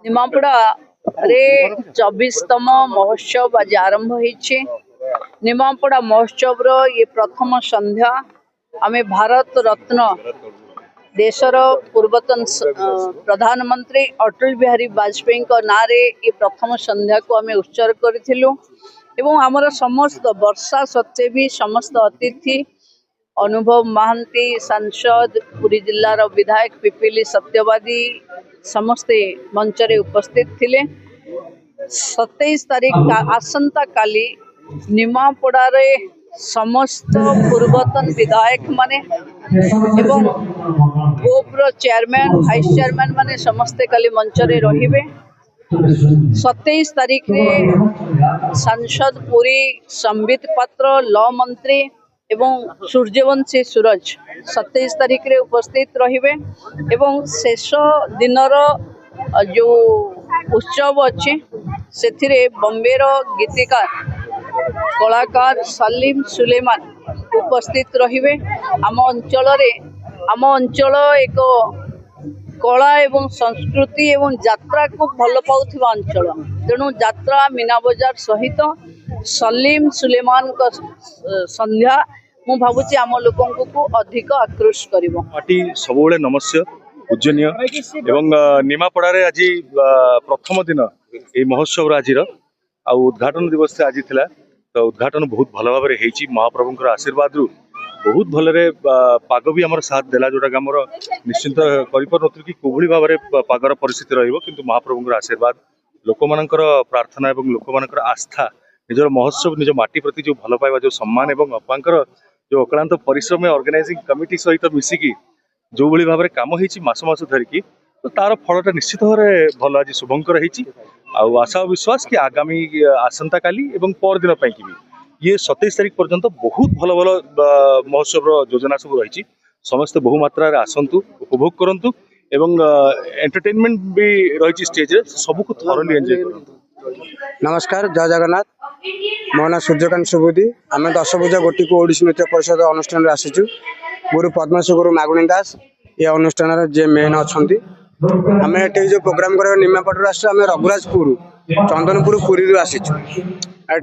निमापड़ा रे 24तम महोत्सव आज आरंभ होइछे। निमापड़ा महोत्सव रो ये प्रथम संध्या आम भारत रत्न देशर पूर्वतन प्रधानमंत्री अटल बिहारी वाजपेयी ना रे ये प्रथम संध्या को आम उत्सर्ग करिथिलु एवं आमर समस्त वर्षा सत्वे भी समस्त अतिथि अनुभव महांती सांसद पुरी जिलार विधायक पिपिली सत्यवादी समस्ते मंचरे उपस्थित थिले। 27 तारीख आसंता काली निमापड़ा रे समस्त पूर्वतन विधायक माने एवं गोप्र चेयरमैन वाइस चेयरमैन माने समस्ते काली मंचरे रहिबे। 27 तारीख रे सांसद पुरी संबित पात्र लॉ मंत्री एवं सूर्यवंशी सूरज 27 तारीख रे उपस्थित रहिबे एवं शेष दिनर जो उत्सव अच्छे से बॉम्बे रो गीतिकार कलाकार सलीम सुलेमान उपस्थित रहिबे। आम अंचल एक कला एवं संस्कृति एवं यात्रा को भल पाउथिबा अंचल तेणु यात्रा मीना बजार सहित सलीम सुलेमान को संध्या मु भावुची आम लोकंकु को अधिक आकृष्ट करिवो। पार्टी सबुले नमस्य पूजनीय एवं निमापड़ा रे आज प्रथम दिन ए महोत्सव आज उद्घाटन दिवस आज थिला तो उद्घाटन बहुत भल भाव में होती महाप्रभुंर आशीर्वाद रु बहुत भलरे पाग भी आमर साथ देला जोटा आमर निश्चिंत करें कि कोभली भाव में पागर परिस्थिति रहिबो किंतु महाप्रभुंर आशीर्वाद लोक मानकर प्रार्थना एवं लोक मानकर आस्था निजर महोत्सव निज माटी प्रति जो भल पाइबा जो सम्मान एवं अपांकर जो अक्लांत परिश्रम ऑर्गेनाइजिंग कमिटी सहित मिसिकी जो भली भाव में काम होती मास मास धरिकी तो तार फलटा निश्चित भाव में भल आज शुभंकर होती आशा और विश्वास कि आगामी आसंता काली एवं पर दिन पाई भी ये 27 तारीख पर्यंत बहुत भल भल महोत्सव योजना सब रही समस्त बहुमात्रा आसतु उपभोग करंतु एवं एंटरटेनमेंट भी रही स्टेज रे सबको थोरली एंजॉय करंतु। नमस्कार, जय जगन्नाथ। मो ना सूर्यकांत सुबुदी। आम 10 पूजा गोटी को ओडिसी नृत्य परिषद अनुष्ठान आसीचु। गुरु पद्मश्री गुरु मागुणी दास ये अनुष्ठान जे मेन अच्छा आम ये जो प्रोग्राम कर निमापड़ा आस रघुराजपुर चंदनपुर पुरी आसीचु।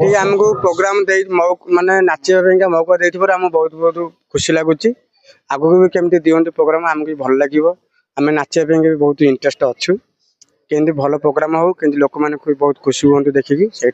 ये आमको प्रोग्राम मानने नाचा मौका देते आम बहुत बहुत खुशी लगुच। आगू भी केमती दिखते प्रोग्राम आमको भल लगे आम नाचापी भी बहुत इंटरेस्ट अच्छु केमती भल प्रोग्राम हो कि लोक मैंने बहुत खुशी हूँ देखिकी से